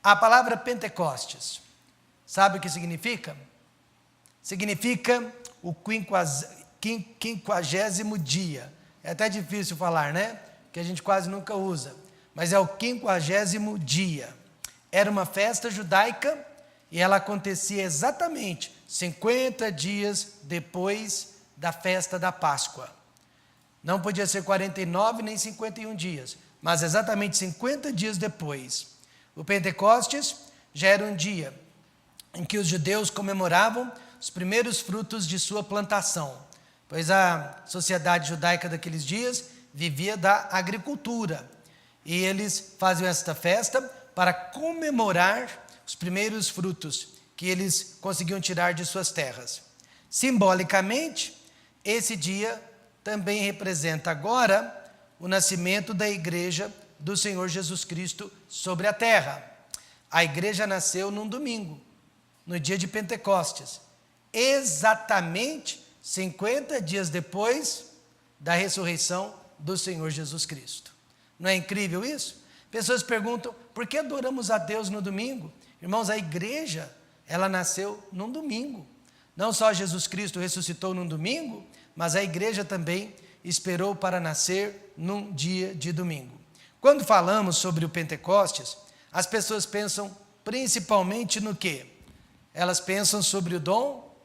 A palavra Pentecostes, sabe o que significa? Significa o 50º dia. É até difícil falar, né? Que a gente quase nunca usa. Mas é o 50º dia. Era uma festa judaica e ela acontecia exatamente 50 dias depois da festa da Páscoa. Não podia ser 49 nem 51 dias, mas exatamente 50 dias depois. O Pentecostes já era um dia em que os judeus comemoravam os primeiros frutos de sua plantação, pois a sociedade judaica daqueles dias vivia da agricultura. E eles faziam esta festa para comemorar os primeiros frutos que eles conseguiam tirar de suas terras. Simbolicamente, esse dia também representa agora o nascimento da igreja do Senhor Jesus Cristo sobre a terra. A igreja nasceu num domingo, no dia de Pentecostes, exatamente 50 dias depois da ressurreição do Senhor Jesus Cristo. Não é incrível isso? Pessoas perguntam, por que adoramos a Deus no domingo? Irmãos, a igreja, ela nasceu num domingo. Não só Jesus Cristo ressuscitou num domingo, mas a igreja também esperou para nascer num dia de domingo. Quando falamos sobre o Pentecostes, as pessoas pensam principalmente no quê? Elas pensam sobre o dom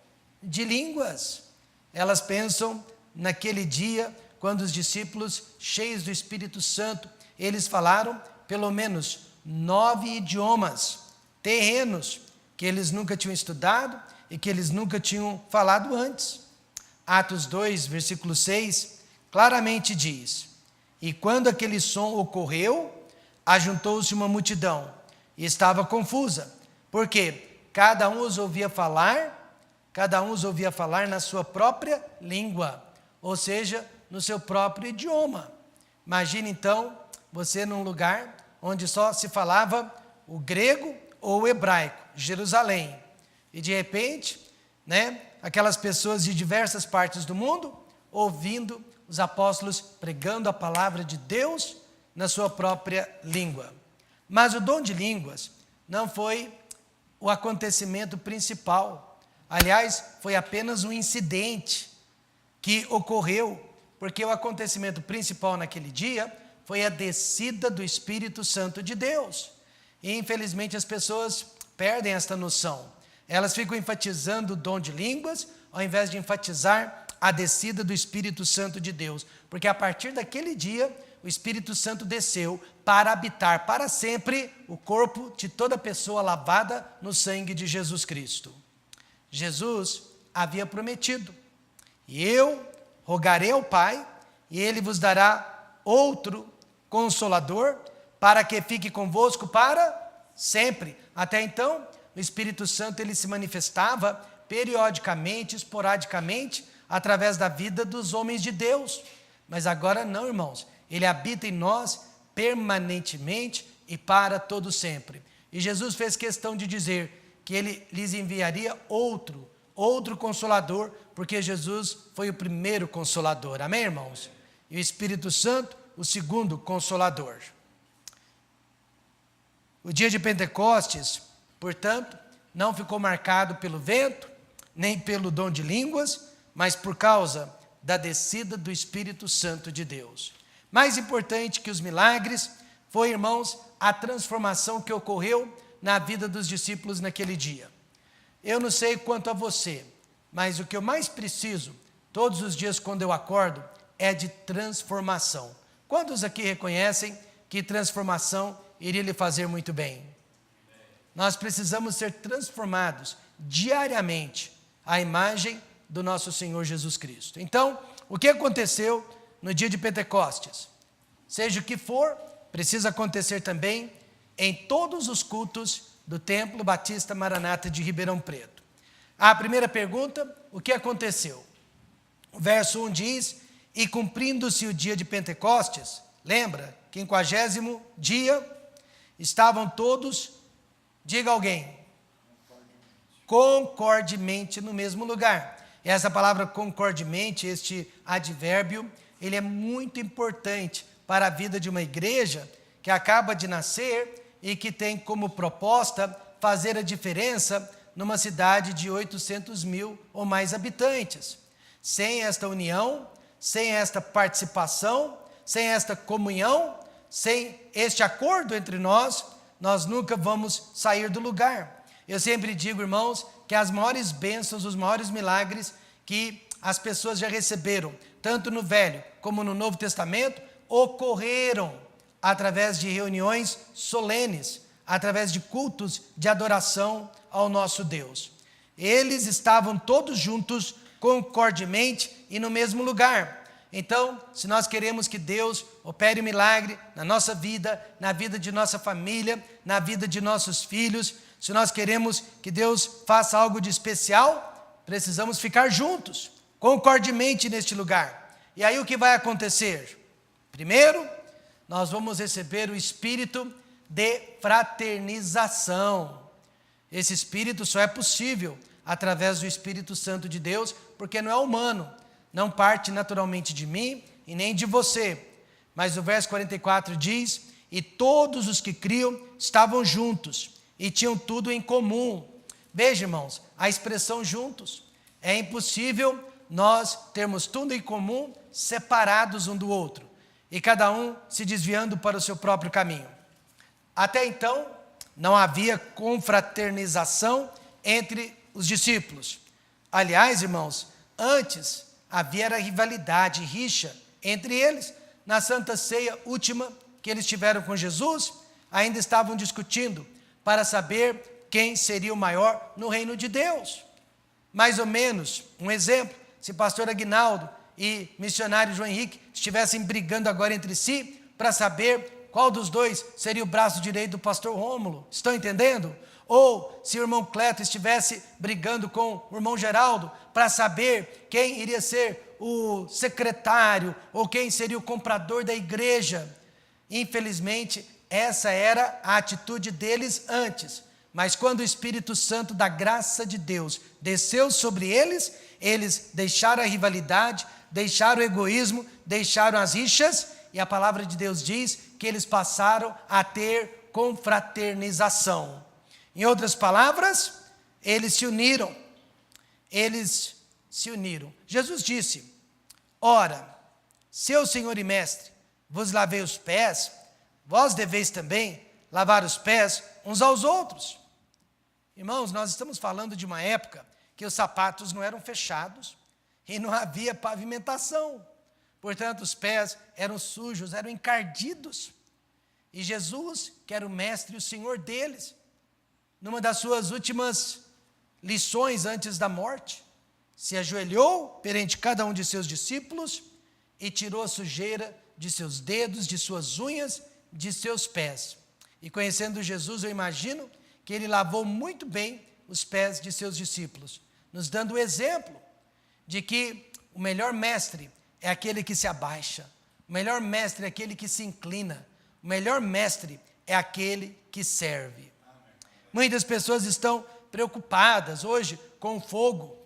de línguas. Elas pensam naquele dia, quando os discípulos, cheios do Espírito Santo, eles falaram pelo menos 9 idiomas terrenos que eles nunca tinham estudado e que eles nunca tinham falado antes. Atos 2, versículo 6, claramente diz: e quando aquele som ocorreu, ajuntou-se uma multidão e estava confusa, porque cada um os ouvia falar na sua própria língua, ou seja, no seu próprio idioma. Imagine então, você num lugar onde só se falava o grego ou o hebraico, Jerusalém, e de repente, aquelas pessoas de diversas partes do mundo, ouvindo os apóstolos pregando a palavra de Deus na sua própria língua. Mas o dom de línguas não foi o acontecimento principal. Aliás, foi apenas um incidente que ocorreu, porque o acontecimento principal naquele dia foi a descida do Espírito Santo de Deus. E infelizmente as pessoas perdem esta noção. Elas ficam enfatizando o dom de línguas, ao invés de enfatizar a descida do Espírito Santo de Deus. Porque a partir daquele dia, o Espírito Santo desceu para habitar para sempre o corpo de toda pessoa lavada no sangue de Jesus Cristo. Jesus havia prometido: e eu rogarei ao Pai, e Ele vos dará outro Consolador, para que fique convosco para sempre. Até então, o Espírito Santo ele se manifestava periodicamente, esporadicamente, através da vida dos homens de Deus. Mas agora não, irmãos. Ele habita em nós permanentemente e para todo sempre. E Jesus fez questão de dizer que Ele lhes enviaria outro Consolador, porque Jesus foi o primeiro Consolador. Amém, irmãos? E o Espírito Santo, o segundo Consolador. O dia de Pentecostes, portanto, não ficou marcado pelo vento, nem pelo dom de línguas, mas por causa da descida do Espírito Santo de Deus. Mais importante que os milagres foi, irmãos, a transformação que ocorreu na vida dos discípulos naquele dia. Eu não sei quanto a você, mas o que eu mais preciso, todos os dias quando eu acordo, é de transformação. Quantos aqui reconhecem que transformação iria lhe fazer muito bem? Nós precisamos ser transformados diariamente à imagem do nosso Senhor Jesus Cristo. Então, o que aconteceu no dia de Pentecostes? Seja o que for, precisa acontecer também em todos os cultos do Templo Batista Maranata de Ribeirão Preto. A primeira pergunta, o que aconteceu? O verso 1 diz: e cumprindo-se o dia de Pentecostes, lembra, 50º dia, estavam todos, diga alguém, concordemente no mesmo lugar. E essa palavra concordemente, este advérbio, ele é muito importante para a vida de uma igreja que acaba de nascer e que tem como proposta fazer a diferença numa cidade de 800 mil ou mais habitantes. Sem esta união, sem esta participação, sem esta comunhão, sem este acordo entre nós, nós nunca vamos sair do lugar. Eu sempre digo, irmãos, que as maiores bênçãos, os maiores milagres que as pessoas já receberam, tanto no Velho como no Novo Testamento, ocorreram através de reuniões solenes, através de cultos de adoração ao nosso Deus. Eles estavam todos juntos, concordemente e no mesmo lugar. Então, se nós queremos que Deus opere um milagre na nossa vida, na vida de nossa família, na vida de nossos filhos, se nós queremos que Deus faça algo de especial, precisamos ficar juntos, concordemente neste lugar. E aí o que vai acontecer? Primeiro, nós vamos receber o espírito de fraternização. Esse espírito só é possível através do Espírito Santo de Deus, porque não é humano, não parte naturalmente de mim e nem de você. Mas o verso 44 diz: e todos os que criam estavam juntos e tinham tudo em comum. Veja, irmãos, a expressão juntos. É impossível nós termos tudo em comum separados um do outro e cada um se desviando para o seu próprio caminho. Até então, não havia confraternização entre os discípulos. Aliás, irmãos, antes havia rivalidade, rixa entre eles. Na Santa Ceia última que eles tiveram com Jesus, ainda estavam discutindo para saber quem seria o maior no reino de Deus. Mais ou menos, um exemplo, se pastor Aguinaldo e missionário João Henrique estivessem brigando agora entre si para saber qual dos dois seria o braço direito do pastor Rômulo. Estão entendendo? Ou se o irmão Cleto estivesse brigando com o irmão Geraldo para saber quem iria ser o secretário ou quem seria o comprador da igreja. Infelizmente, essa era a atitude deles antes. Mas quando o Espírito Santo da graça de Deus desceu sobre eles, eles deixaram a rivalidade, deixaram o egoísmo, deixaram as rixas, e a palavra de Deus diz que eles passaram a ter confraternização. Em outras palavras, eles se uniram. Eles se uniram. Jesus disse: ora, seu Senhor e Mestre, vos lavei os pés, vós deveis também lavar os pés uns aos outros. Irmãos, nós estamos falando de uma época que os sapatos não eram fechados e não havia pavimentação. Portanto, os pés eram sujos, eram encardidos. E Jesus, que era o mestre e o Senhor deles, numa das suas últimas lições antes da morte, se ajoelhou perante cada um de seus discípulos e tirou a sujeira de seus dedos, de suas unhas, de seus pés. E conhecendo Jesus, eu imagino que ele lavou muito bem os pés de seus discípulos, nos dando o exemplo de que o melhor mestre é aquele que se abaixa, o melhor mestre é aquele que se inclina, o melhor mestre é aquele que serve. Muitas pessoas estão preocupadas hoje com o fogo,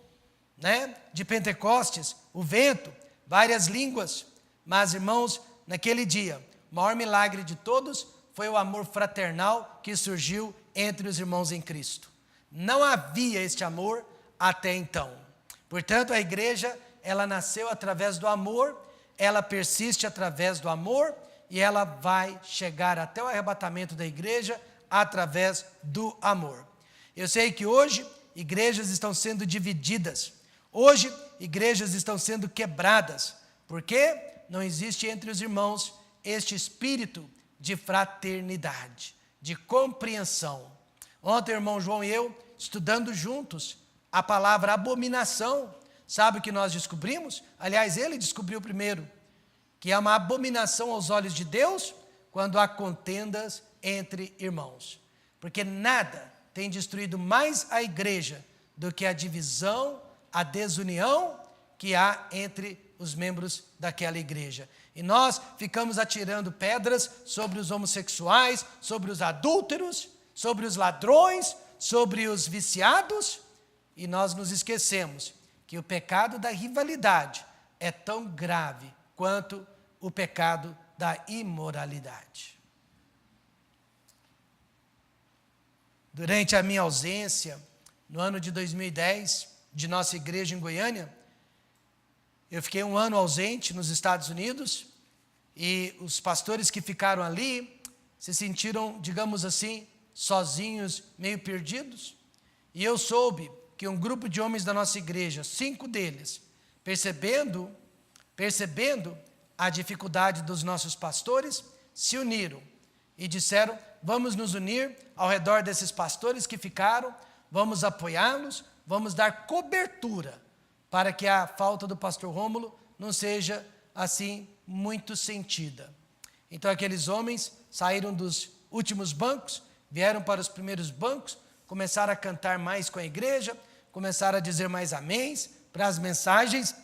de Pentecostes, o vento, várias línguas. Mas, irmãos, naquele dia, o maior milagre de todos foi o amor fraternal que surgiu entre os irmãos em Cristo. Não havia este amor até então. Portanto, a igreja, ela nasceu através do amor, ela persiste através do amor e ela vai chegar até o arrebatamento da igreja através do amor. Eu sei que hoje igrejas estão sendo divididas, hoje igrejas estão sendo quebradas, porque não existe entre os irmãos este espírito de fraternidade, de compreensão. Ontem o irmão João e eu, estudando juntos a palavra abominação, sabe o que nós descobrimos? Aliás, ele descobriu primeiro, que é uma abominação aos olhos de Deus quando há contendas entre irmãos. Porque nada tem destruído mais a igreja do que a divisão, a desunião que há entre os membros daquela igreja. E nós ficamos atirando pedras sobre os homossexuais, sobre os adúlteros, sobre os ladrões, sobre os viciados, e nós nos esquecemos que o pecado da rivalidade é tão grave quanto o pecado da imoralidade. durante a minha ausência, no ano de 2010, de nossa igreja em Goiânia, eu fiquei 1 ano ausente nos Estados Unidos, e os pastores que ficaram ali se sentiram, digamos assim, sozinhos, meio perdidos. E eu soube que um grupo de homens da nossa igreja, 5 deles, percebendo a dificuldade dos nossos pastores, se uniram e disseram: vamos nos unir ao redor desses pastores que ficaram, vamos apoiá-los, vamos dar cobertura para que a falta do pastor Rômulo não seja assim muito sentida. Então aqueles homens saíram dos últimos bancos, vieram para os primeiros bancos, começaram a cantar mais com a igreja, começaram a dizer mais améns para as mensagens,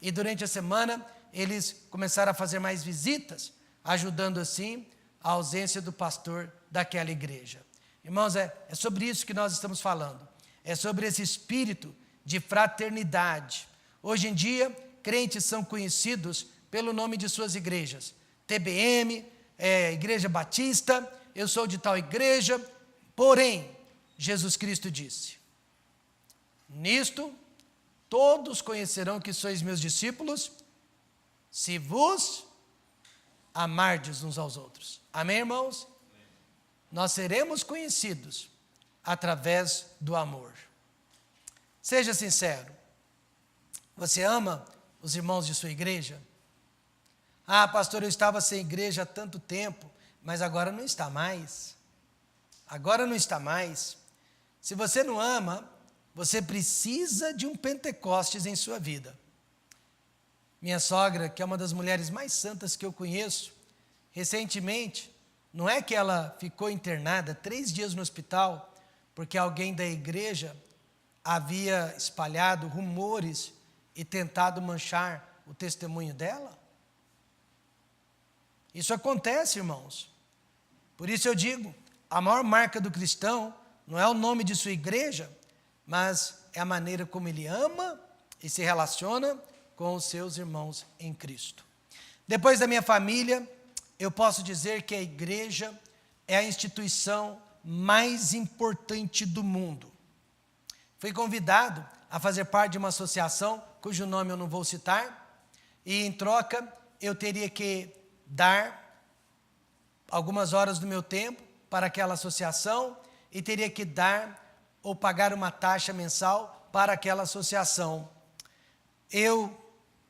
e durante a semana eles começaram a fazer mais visitas, ajudando assim a ausência do pastor daquela igreja. Irmãos, é sobre isso que nós estamos falando, é sobre esse espírito de fraternidade. Hoje em dia, crentes são conhecidos pelo nome de suas igrejas, TBM, Igreja Batista, eu sou de tal igreja, porém, Jesus Cristo disse: nisto todos conhecerão que sois meus discípulos, se vos amardes uns aos outros. Amém, irmãos? Amém. Nós seremos conhecidos através do amor. Seja sincero, você ama os irmãos de sua igreja? Ah, pastor, eu estava sem igreja há tanto tempo, mas agora não está mais. Agora não está mais. Se você não ama, você precisa de um Pentecostes em sua vida. Minha sogra, que é uma das mulheres mais santas que eu conheço, recentemente, não é que ela ficou internada 3 dias no hospital, porque alguém da igreja havia espalhado rumores e tentado manchar o testemunho dela? Isso acontece, irmãos. Por isso eu digo, a maior marca do cristão não é o nome de sua igreja, mas é a maneira como ele ama e se relaciona com os seus irmãos em Cristo. Depois da minha família, eu posso dizer que a igreja é a instituição mais importante do mundo. Fui convidado a fazer parte de uma associação, cujo nome eu não vou citar, e em troca eu teria que dar algumas horas do meu tempo para aquela associação e teria que dar ou pagar uma taxa mensal para aquela associação. Eu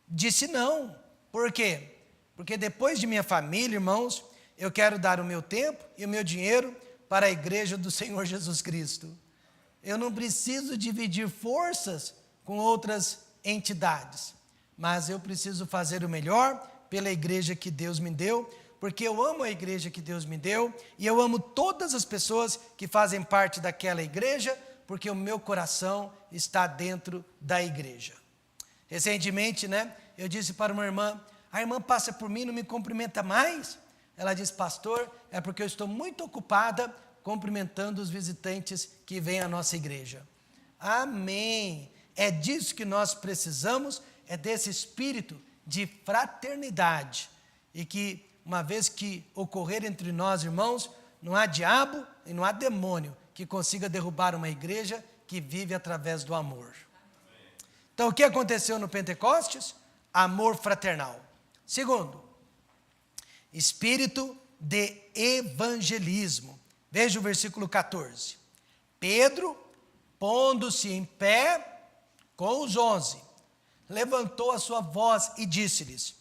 disse não. Por quê? Porque depois de minha família, irmãos, eu quero dar o meu tempo e o meu dinheiro para a igreja do Senhor Jesus Cristo. Eu não preciso dividir forças com outras entidades, mas eu preciso fazer o melhor pela igreja que Deus me deu, porque eu amo a igreja que Deus me deu, e eu amo todas as pessoas que fazem parte daquela igreja, porque o meu coração está dentro da igreja. Recentemente, eu disse para uma irmã: a irmã passa por mim e não me cumprimenta mais? Ela disse: pastor, é porque eu estou muito ocupada cumprimentando os visitantes que vêm à nossa igreja. Amém! É disso que nós precisamos, é desse espírito de fraternidade, e que, uma vez que ocorrer entre nós, irmãos, não há diabo e não há demônio que consiga derrubar uma igreja que vive através do amor. Então, o que aconteceu no Pentecostes? Amor fraternal. Segundo, espírito de evangelismo. Veja o versículo 14. Pedro, pondo-se em pé com os 11, levantou a sua voz e disse-lhes.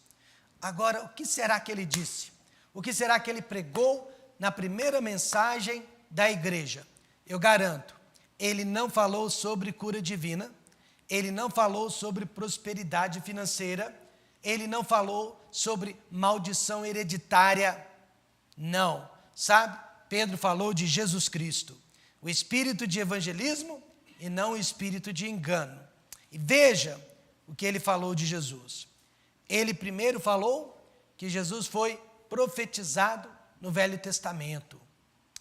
Agora, o que será que ele disse? O que será que ele pregou na primeira mensagem da igreja? Eu garanto, ele não falou sobre cura divina, ele não falou sobre prosperidade financeira, ele não falou sobre maldição hereditária, não. Sabe, Pedro falou de Jesus Cristo, o espírito de evangelismo e não o espírito de engano. E veja o que ele falou de Jesus. Ele primeiro falou que Jesus foi profetizado no Velho Testamento.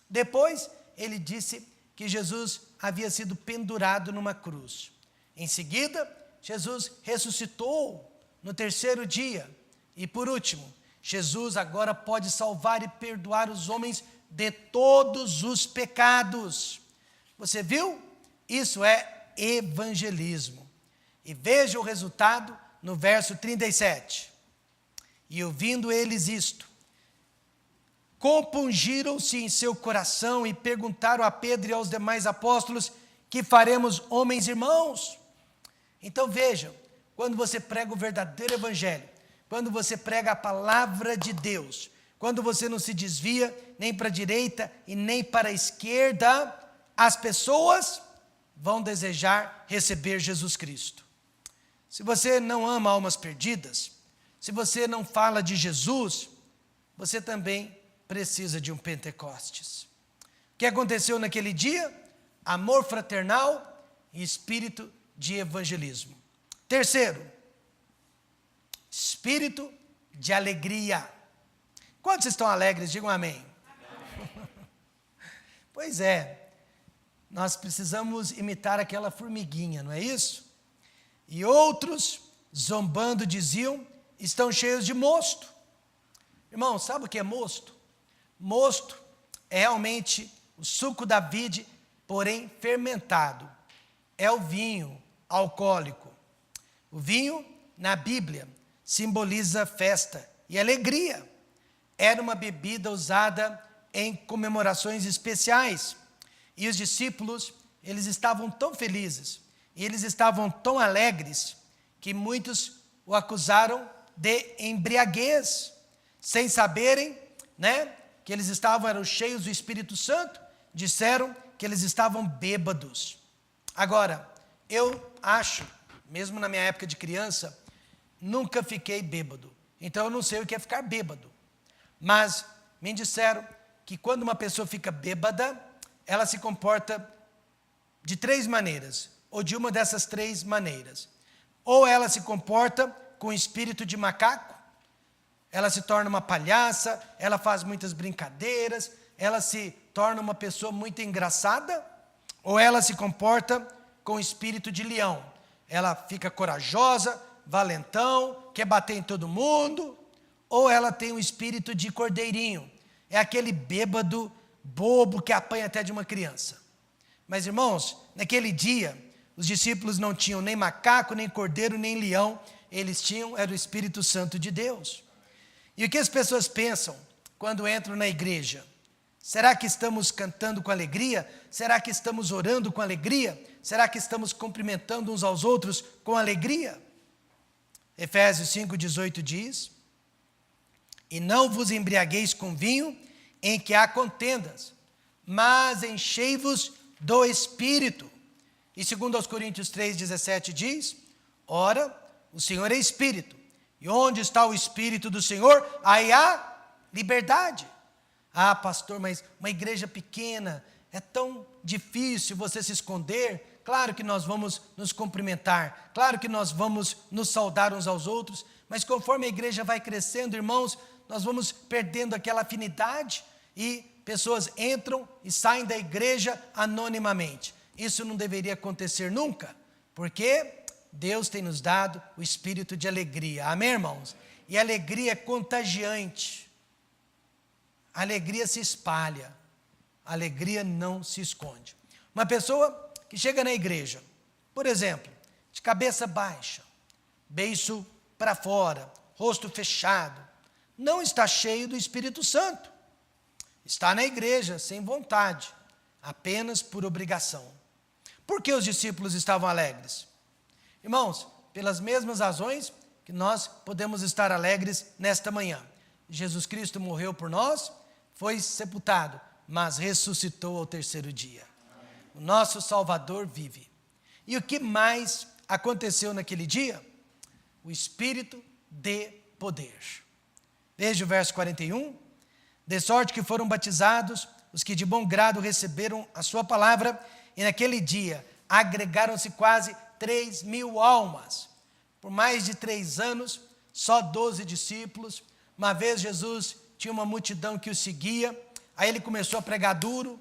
Depois, ele disse que Jesus havia sido pendurado numa cruz. Em seguida, Jesus ressuscitou no 3º dia. E por último, Jesus agora pode salvar e perdoar os homens de todos os pecados. Você viu? Isso é evangelismo. E veja o resultado no verso 37. E ouvindo eles isto, compungiram-se em seu coração e perguntaram a Pedro e aos demais apóstolos: que faremos, homens irmãos? Então vejam, quando você prega o verdadeiro evangelho, quando você prega a palavra de Deus, quando você não se desvia nem para a direita e nem para a esquerda, as pessoas vão desejar receber Jesus Cristo. Se você não ama almas perdidas, se você não fala de Jesus, você também precisa de um Pentecostes. O que aconteceu naquele dia? Amor fraternal e espírito de evangelismo. Terceiro, espírito de alegria. Quantos estão alegres? Digam amém. Amém. Pois é, nós precisamos imitar aquela formiguinha, não é isso? E outros, zombando, diziam: estão cheios de mosto. Irmão, sabe o que é mosto? Mosto é realmente o suco da vide, porém fermentado. É o vinho alcoólico. O vinho, na Bíblia, simboliza festa e alegria. Era uma bebida usada em comemorações especiais. E os discípulos, eles estavam tão felizes, e eles estavam tão alegres, que muitos o acusaram de embriaguez, sem saberem, que eles eram cheios do Espírito Santo, disseram que eles estavam bêbados. Agora, eu acho, mesmo na minha época de criança, nunca fiquei bêbado. Então eu não sei o que é ficar bêbado. Mas me disseram que quando uma pessoa fica bêbada, ela se comporta de 3 maneiras, ou de uma dessas 3 maneiras. Ou ela se comporta com espírito de macaco, ela se torna uma palhaça, ela faz muitas brincadeiras, ela se torna uma pessoa muito engraçada, ou ela se comporta com espírito de leão. Ela fica corajosa, valentão, quer bater em todo mundo, ou ela tem um espírito de cordeirinho. É aquele bêbado bobo que apanha até de uma criança. Mas, irmãos, naquele dia, os discípulos não tinham nem macaco, nem cordeiro, nem leão. Eles tinham, era o Espírito Santo de Deus. E o que as pessoas pensam quando entram na igreja? Será que estamos cantando com alegria? Será que estamos orando com alegria? Será que estamos cumprimentando uns aos outros com alegria? Efésios 5,18 diz: e não vos embriagueis com vinho, em que há contendas, mas enchei-vos do Espírito. E 2 Coríntios 3,17 diz: ora, o Senhor é Espírito, e onde está o Espírito do Senhor, aí há liberdade. Ah, pastor, mas uma igreja pequena, é tão difícil você se esconder. Claro que nós vamos nos cumprimentar, claro que nós vamos nos saudar uns aos outros, mas conforme a igreja vai crescendo, irmãos, nós vamos perdendo aquela afinidade e pessoas entram e saem da igreja anonimamente. Isso não deveria acontecer nunca, porque Deus tem nos dado o espírito de alegria. Amém, irmãos? E a alegria é contagiante. A alegria se espalha. A alegria não se esconde. Uma pessoa que chega na igreja, por exemplo, de cabeça baixa, beiço para fora, rosto fechado, não está cheio do Espírito Santo. Está na igreja sem vontade, apenas por obrigação. Por que os discípulos estavam alegres? Irmãos, pelas mesmas razões que nós podemos estar alegres nesta manhã. Jesus Cristo morreu por nós, foi sepultado, mas ressuscitou ao 3º dia. O nosso Salvador vive. E o que mais aconteceu naquele dia? O Espírito de poder. Veja o verso 41. De sorte que foram batizados os que de bom grado receberam a sua palavra, e naquele dia agregaram-se quase 3.000 almas. Por mais de 3 anos, só 12 discípulos. Uma vez Jesus tinha uma multidão que o seguia, aí ele começou a pregar duro,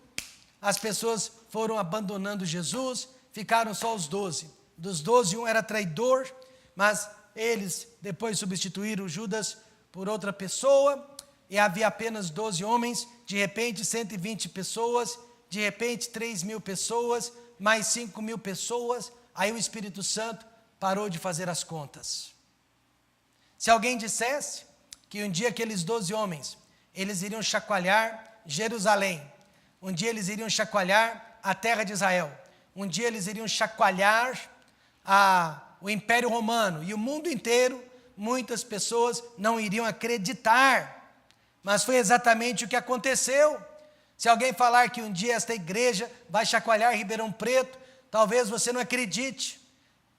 as pessoas foram abandonando Jesus, ficaram só os 12. Dos 12, um era traidor, mas eles depois substituíram Judas por outra pessoa, e havia apenas 12 homens, de repente 120 pessoas de repente 3.000 pessoas, mais 5.000 pessoas, aí o Espírito Santo parou de fazer as contas. Se alguém dissesse que um dia aqueles 12 homens, eles iriam chacoalhar Jerusalém, um dia eles iriam chacoalhar a terra de Israel, um dia eles iriam chacoalhar o Império Romano e o mundo inteiro, muitas pessoas não iriam acreditar, mas foi exatamente o que aconteceu. Se alguém falar que um dia esta igreja vai chacoalhar Ribeirão Preto, talvez você não acredite.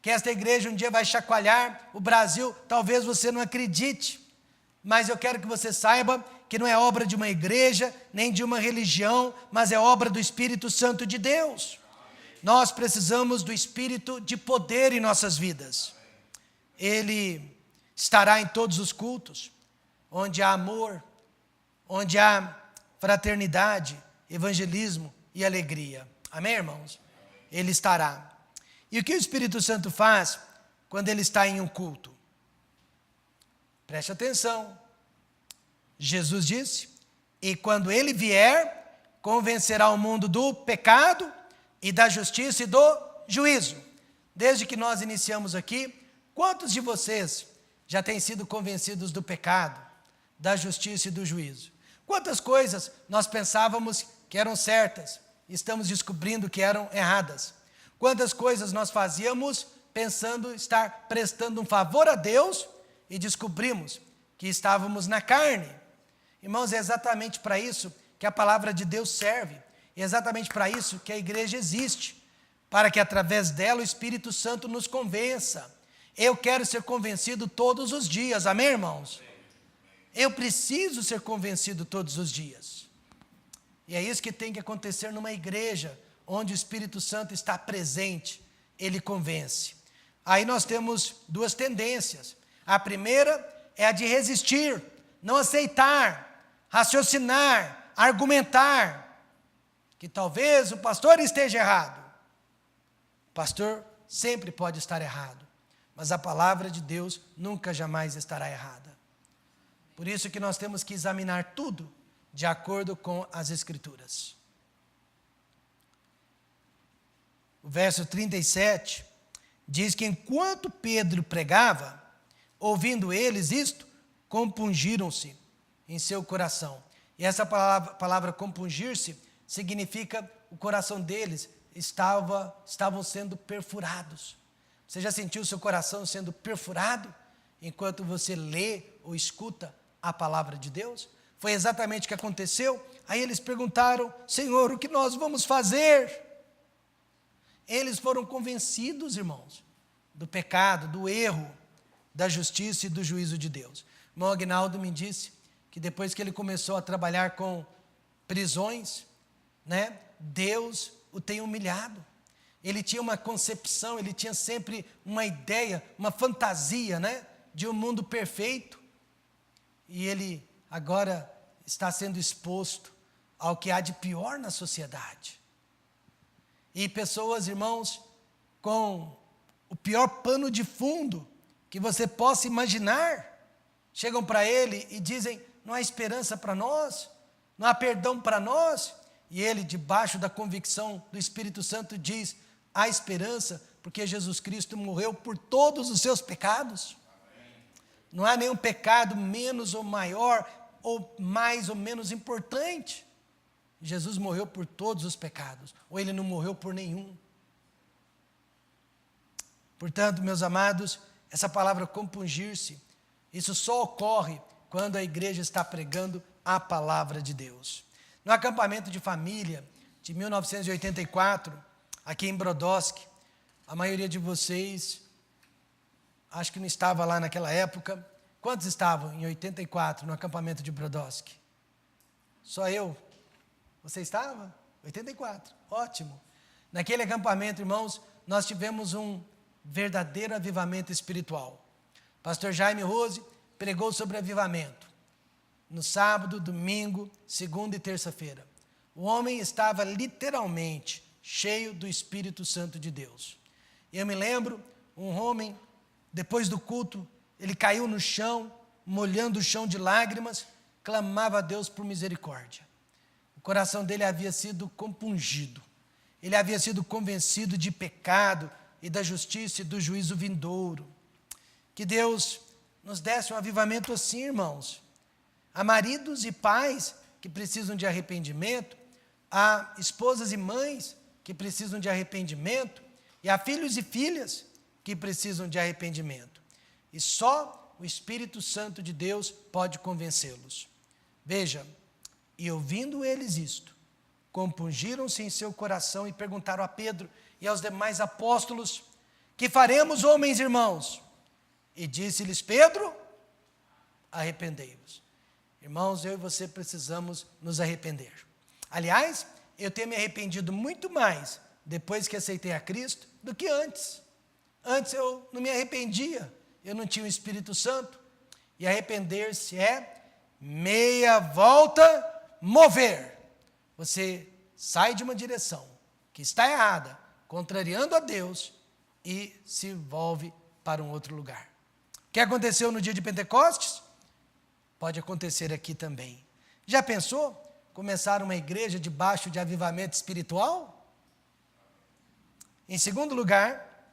Que esta igreja um dia vai chacoalhar o Brasil, talvez você não acredite. Mas eu quero que você saiba que não é obra de uma igreja, nem de uma religião, mas é obra do Espírito Santo de Deus. Nós precisamos do Espírito de poder em nossas vidas. Ele estará em todos os cultos, onde há amor, onde há fraternidade, evangelismo e alegria. Amém, irmãos? Ele estará. E o que o Espírito Santo faz quando ele está em um culto? Preste atenção. Jesus disse, e quando ele vier, convencerá o mundo do pecado e da justiça e do juízo. Desde que nós iniciamos aqui, quantos de vocês já têm sido convencidos do pecado, da justiça e do juízo? Quantas coisas nós pensávamos que eram certas e estamos descobrindo que eram erradas? Quantas coisas nós fazíamos pensando estar prestando um favor a Deus e descobrimos que estávamos na carne? Irmãos, é exatamente para isso que a palavra de Deus serve. É exatamente para isso que a igreja existe, para que através dela o Espírito Santo nos convença. Eu quero ser convencido todos os dias, amém, irmãos? Eu preciso ser convencido todos os dias. E é isso que tem que acontecer numa igreja, onde o Espírito Santo está presente, ele convence. Aí nós temos duas tendências. A primeira é a de resistir, não aceitar, raciocinar, argumentar, que talvez o pastor esteja errado. O pastor sempre pode estar errado, mas a palavra de Deus nunca jamais estará errada. Por isso que nós temos que examinar tudo de acordo com as Escrituras. O verso 37 diz que enquanto Pedro pregava, ouvindo eles isto, compungiram-se em seu coração. E essa palavra compungir-se significa o coração deles estavam sendo perfurados. Você já sentiu o seu coração sendo perfurado enquanto você lê ou escuta a palavra de Deus? Foi exatamente o que aconteceu. Aí eles perguntaram, Senhor, o que nós vamos fazer? Eles foram convencidos, irmãos, do pecado, do erro, da justiça e do juízo de Deus. O irmão Aguinaldo me disse que depois que ele começou a trabalhar com prisões, Deus o tem humilhado. Ele tinha uma concepção, ele tinha sempre uma ideia, uma fantasia, de um mundo perfeito. E ele agora está sendo exposto ao que há de pior na sociedade. E pessoas, irmãos, com o pior pano de fundo que você possa imaginar, chegam para ele e dizem, não há esperança para nós, não há perdão para nós. E ele, debaixo da convicção do Espírito Santo, diz, há esperança, porque Jesus Cristo morreu por todos os seus pecados. Não há nenhum pecado menos ou maior, ou mais ou menos importante. Jesus morreu por todos os pecados, ou ele não morreu por nenhum. Portanto, meus amados, essa palavra compungir-se, isso só ocorre quando a igreja está pregando a palavra de Deus. No acampamento de família de 1984, aqui em Brodowski, a maioria de vocês, acho que não estava lá naquela época. Quantos estavam em 84 no acampamento de Brodowski? Só eu. Você estava? 84, ótimo. Naquele acampamento, irmãos, nós tivemos um verdadeiro avivamento espiritual. Pastor Jaime Rose pregou sobre avivamento. No sábado, domingo, segunda e terça-feira. O homem estava literalmente cheio do Espírito Santo de Deus. Eu me lembro, um homem, depois do culto, ele caiu no chão, molhando o chão de lágrimas, clamava a Deus por misericórdia. O coração dele havia sido compungido. Ele havia sido convencido de pecado e da justiça e do juízo vindouro. Que Deus nos desse um avivamento assim, irmãos. Há maridos e pais que precisam de arrependimento, há esposas e mães que precisam de arrependimento, e há filhos e filhas que precisam de arrependimento. E só o Espírito Santo de Deus pode convencê-los. Veja, e ouvindo eles isto, compungiram-se em seu coração e perguntaram a Pedro e aos demais apóstolos: que faremos, homens e irmãos? E disse-lhes Pedro: arrependei-vos. Irmãos, eu e você precisamos nos arrepender. Aliás, eu tenho me arrependido muito mais depois que aceitei a Cristo do que antes. Antes eu não me arrependia, eu não tinha o Espírito Santo. E arrepender-se é meia volta, mover. Você sai de uma direção que está errada, contrariando a Deus, e se volve para um outro lugar. O que aconteceu no dia de Pentecostes? Pode acontecer aqui também. Já pensou começar uma igreja debaixo de avivamento espiritual? Em segundo lugar,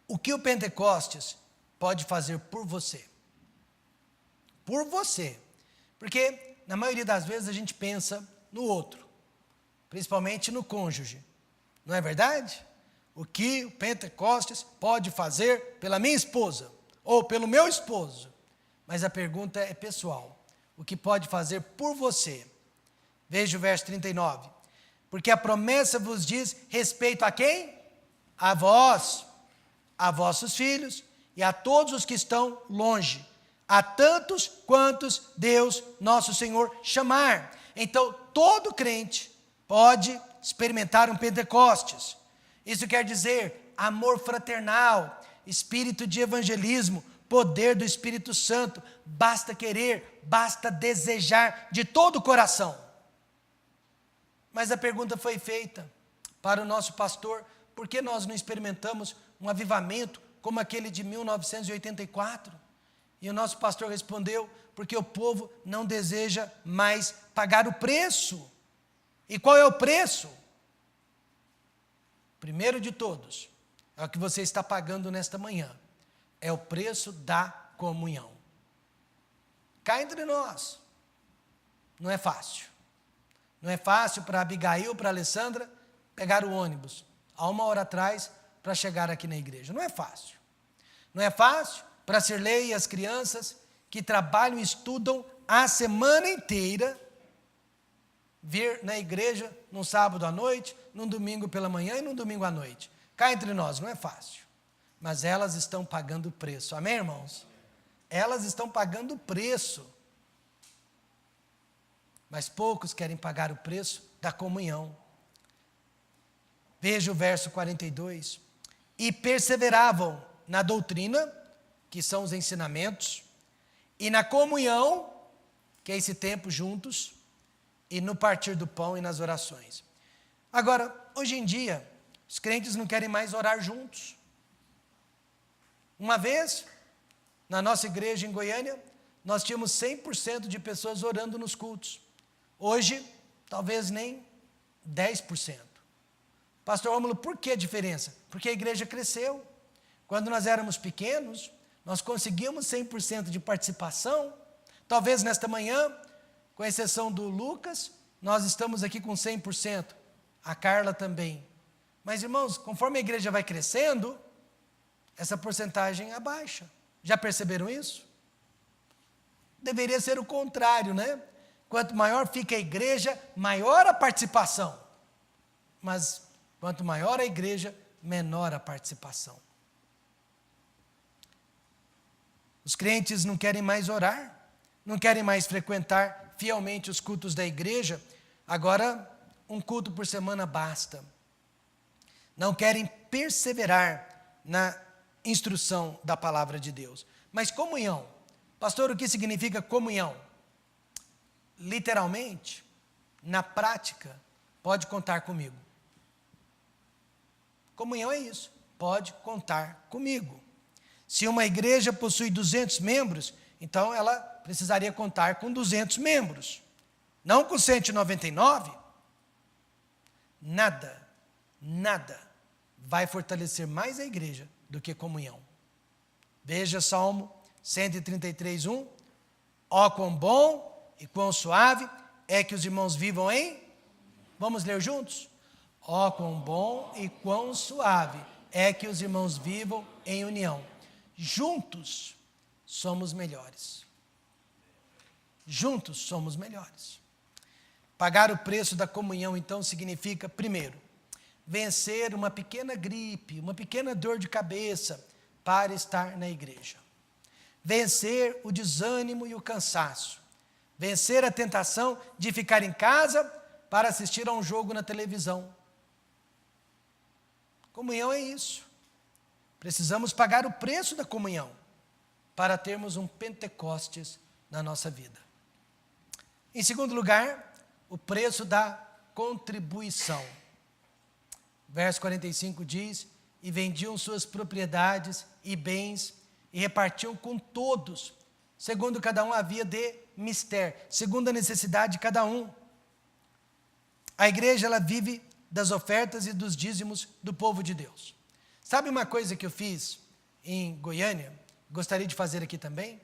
o que o Pentecostes pode fazer por você? Por você. Porque, na maioria das vezes, a gente pensa no outro, principalmente no cônjuge. Não é verdade? O que o Pentecostes pode fazer pela minha esposa ou pelo meu esposo? Mas a pergunta é pessoal. O que pode fazer por você? Veja o verso 39. Porque a promessa vos diz respeito a quem? A vós, a vossos filhos e a todos os que estão longe, a tantos quantos Deus, nosso Senhor, chamar. Então, todo crente pode experimentar um Pentecostes. Isso quer dizer amor fraternal, espírito de evangelismo, poder do Espírito Santo. Basta querer, basta desejar de todo o coração. Mas a pergunta foi feita para o nosso pastor: por que nós não experimentamos um avivamento como aquele de 1984? E o nosso pastor respondeu: porque o povo não deseja mais pagar o preço. E qual é o preço? Primeiro de todos, é o que você está pagando nesta manhã. É o preço da comunhão. Cá entre nós, não é fácil. Não é fácil para Abigail, para Alessandra, pegar o ônibus há 1 hora atrás para chegar aqui na igreja. Não é fácil. Não é fácil para Sirlei e as crianças que trabalham e estudam a semana inteira, vir na igreja num sábado à noite, num domingo pela manhã e num domingo à noite. Cá entre nós, não é fácil. Mas elas estão pagando o preço. Amém, irmãos? Elas estão pagando o preço. Mas poucos querem pagar o preço da comunhão. Veja o verso 42. E perseveravam na doutrina, que são os ensinamentos, e na comunhão, que é esse tempo juntos, e no partir do pão e nas orações. Agora, hoje em dia, os crentes não querem mais orar juntos. Uma vez, na nossa igreja em Goiânia, nós tínhamos 100% de pessoas orando nos cultos. Hoje, talvez nem 10%. Pastor Rômulo, por que a diferença? Porque a igreja cresceu. Quando nós éramos pequenos, nós conseguimos 100% de participação. Talvez nesta manhã, com exceção do Lucas, nós estamos aqui com 100%. A Carla também. Mas, irmãos, conforme a igreja vai crescendo, essa porcentagem abaixa. Já perceberam isso? Deveria ser o contrário, né? Quanto maior fica a igreja, maior a participação. Mas, quanto maior a igreja, menor a participação. Os crentes não querem mais orar, não querem mais frequentar fielmente os cultos da igreja. Agora, um culto por semana basta. Não querem perseverar na instrução da palavra de Deus. Mas comunhão. Pastor, o que significa comunhão? Literalmente, na prática, pode contar comigo. Comunhão é isso, pode contar comigo. Se uma igreja possui 200 membros, então ela precisaria contar com 200 membros. não com 199, nada vai fortalecer mais a igreja do que comunhão. Veja Salmo 133, 1. Ó quão bom e quão suave é que os irmãos vivam em... Vamos ler juntos? Ó quão bom e quão suave é que os irmãos vivam em união. Juntos somos melhores. Juntos somos melhores. Pagar o preço da comunhão, então, significa, primeiro, vencer uma pequena gripe, uma pequena dor de cabeça para estar na igreja. Vencer o desânimo e o cansaço. Vencer a tentação de ficar em casa para assistir a um jogo na televisão. Comunhão é isso. Precisamos pagar o preço da comunhão para termos um Pentecostes na nossa vida. Em segundo lugar, o preço da contribuição. Verso 45 diz: e vendiam suas propriedades e bens e repartiam com todos, segundo cada um havia de mister, segundo a necessidade de cada um. A igreja, ela vive das ofertas e dos dízimos do povo de Deus. Sabe uma coisa que eu fiz em Goiânia, gostaria de fazer aqui também?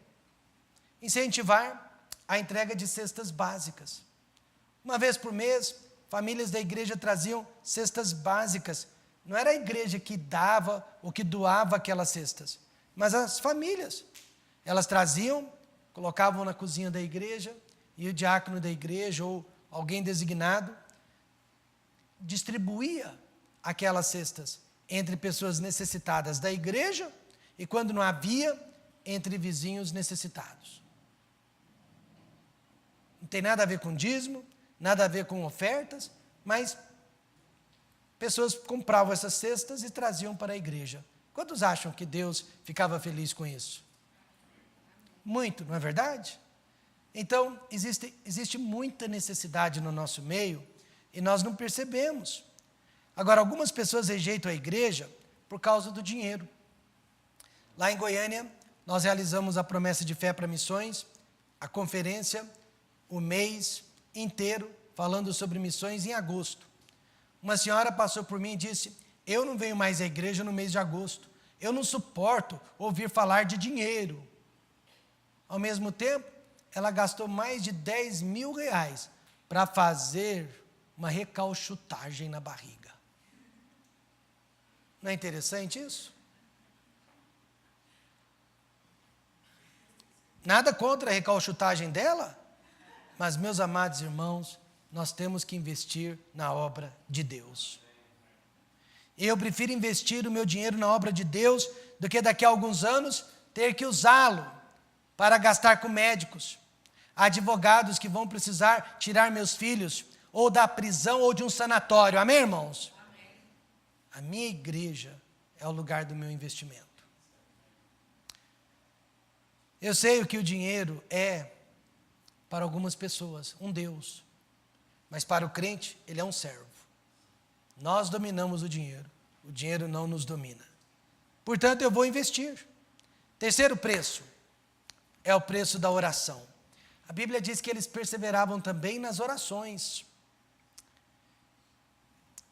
Incentivar a entrega de cestas básicas. Uma vez por mês, famílias da igreja traziam cestas básicas. Não era a igreja que dava ou que doava aquelas cestas, mas as famílias. Elas traziam, colocavam na cozinha da igreja, e o diácono da igreja ou alguém designado distribuía aquelas cestas entre pessoas necessitadas da igreja e, quando não havia, entre vizinhos necessitados. Não tem nada a ver com dízimo, nada a ver com ofertas, mas pessoas compravam essas cestas e traziam para a igreja. Quantos acham que Deus ficava feliz com isso? Muito, não é verdade? Então, existe muita necessidade no nosso meio e nós não percebemos. Agora, algumas pessoas rejeitam a igreja por causa do dinheiro. Lá em Goiânia, nós realizamos a promessa de fé para missões, a conferência, o mês inteiro, falando sobre missões em agosto. Uma senhora passou por mim e disse: eu não venho mais à igreja no mês de agosto, eu não suporto ouvir falar de dinheiro. Ao mesmo tempo, ela gastou mais de 10 mil reais para fazer uma recalchutagem na barriga. Não é interessante isso? Nada contra a recalchutagem dela, mas, meus amados irmãos, nós temos que investir na obra de Deus. Eu prefiro investir o meu dinheiro na obra de Deus do que daqui a alguns anos ter que usá-lo para gastar com médicos, advogados que vão precisar tirar meus filhos ou da prisão ou de um sanatório. Amém, irmãos? Amém. A minha igreja é o lugar do meu investimento. Eu sei o que o dinheiro é para algumas pessoas, um Deus. Mas para o crente, ele é um servo. Nós dominamos o dinheiro não nos domina. Portanto, eu vou investir. Terceiro preço é o preço da oração. A Bíblia diz que eles perseveravam também nas orações.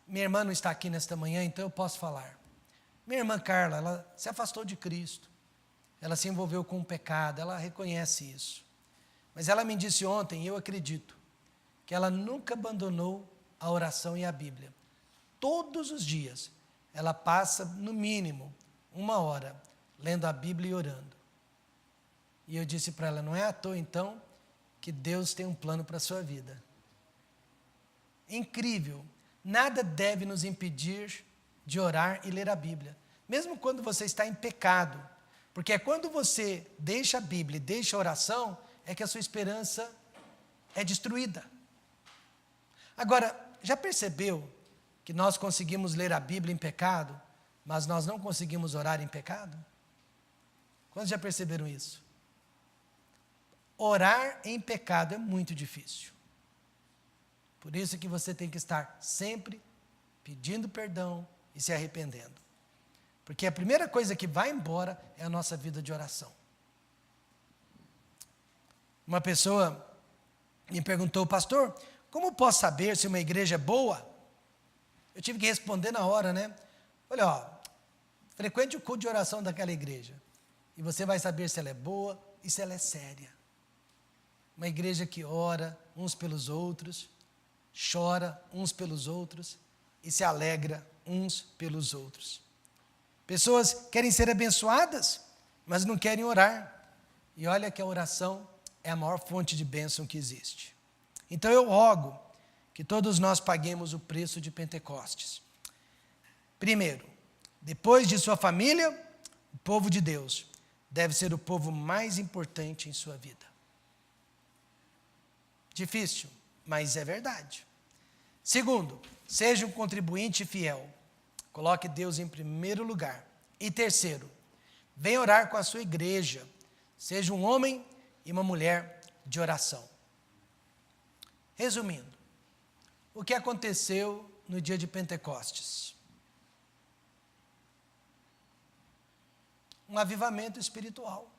Minha irmã não está aqui nesta manhã, então eu posso falar. Minha irmã Carla, ela se afastou de Cristo. Ela se envolveu com o pecado, ela reconhece isso. Mas ela me disse ontem, e eu acredito, que ela nunca abandonou a oração e a Bíblia. Todos os dias, ela passa, no mínimo, 1 hora, lendo a Bíblia e orando. E eu disse para ela: não é à toa, então, que Deus tem um plano para a sua vida. Incrível. Nada deve nos impedir de orar e ler a Bíblia, mesmo quando você está em pecado, porque é quando você deixa a Bíblia e deixa a oração, é que a sua esperança é destruída. Agora, já percebeu que nós conseguimos ler a Bíblia em pecado, mas nós não conseguimos orar em pecado? Quantos já perceberam isso? Orar em pecado é muito difícil. Por isso que você tem que estar sempre pedindo perdão e se arrependendo. Porque a primeira coisa que vai embora é a nossa vida de oração. Uma pessoa me perguntou, pastor, como posso saber se uma igreja é boa? Eu tive que responder na hora, né? Olha, ó, frequente o culto de oração daquela igreja. E você vai saber se ela é boa e se ela é séria. Uma igreja que ora uns pelos outros, chora uns pelos outros e se alegra uns pelos outros. Pessoas querem ser abençoadas, mas não querem orar. E olha que a oração é a maior fonte de bênção que existe. Então eu rogo que todos nós paguemos o preço de Pentecostes. Primeiro, depois de sua família, o povo de Deus deve ser o povo mais importante em sua vida. Difícil, mas é verdade. Segundo, seja um contribuinte fiel. Coloque Deus em primeiro lugar. E terceiro, venha orar com a sua igreja. Seja um homem e uma mulher de oração. Resumindo, o que aconteceu no dia de Pentecostes? Um avivamento espiritual.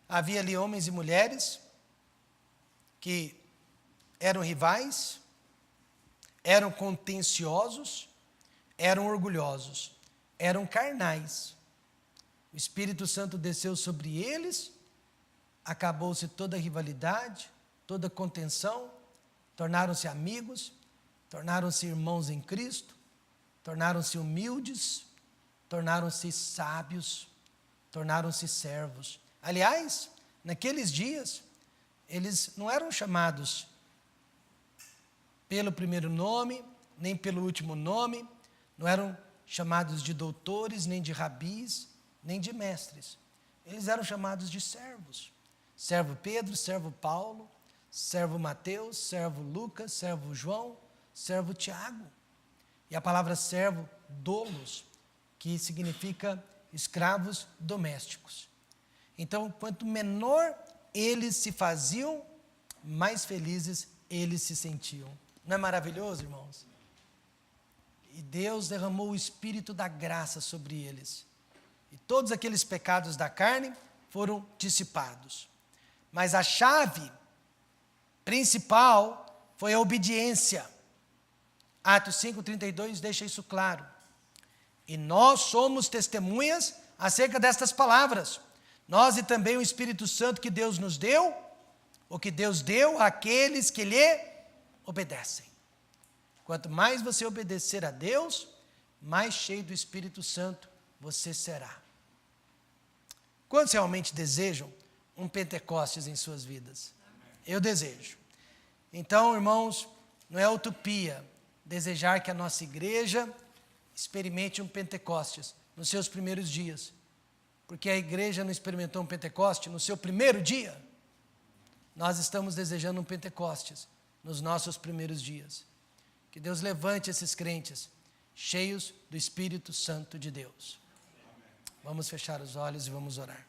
Havia ali homens e mulheres que eram rivais, eram contenciosos, eram orgulhosos, eram carnais. O Espírito Santo desceu sobre eles, acabou-se toda a rivalidade, toda a contenção, tornaram-se amigos, tornaram-se irmãos em Cristo, tornaram-se humildes, tornaram-se sábios, tornaram-se servos. Aliás, naqueles dias, eles não eram chamados pelo primeiro nome, nem pelo último nome, não eram chamados de doutores, nem de rabis, nem de mestres. Eles eram chamados de servos. Servo Pedro, servo Paulo, servo Mateus, servo Lucas, servo João, servo Tiago. E a palavra servo, doulos, que significa escravos domésticos. Então, quanto menor eles se faziam, mais felizes eles se sentiam. Não é maravilhoso, irmãos? E Deus derramou o Espírito da graça sobre eles. E todos aqueles pecados da carne foram dissipados. Mas a chave principal foi a obediência. Atos 5:32 deixa isso claro. E nós somos testemunhas acerca destas palavras. Nós e também o Espírito Santo que Deus nos deu, ou que Deus deu àqueles que lhe obedecem. Quanto mais você obedecer a Deus, mais cheio do Espírito Santo você será. Quantos realmente desejam um Pentecostes em suas vidas? Eu desejo. Então, irmãos, não é utopia desejar que a nossa igreja experimente um Pentecostes nos seus primeiros dias. Porque a igreja não experimentou um Pentecoste no seu primeiro dia. Nós estamos desejando um Pentecostes nos nossos primeiros dias. Que Deus levante esses crentes cheios do Espírito Santo de Deus. Vamos fechar os olhos e vamos orar.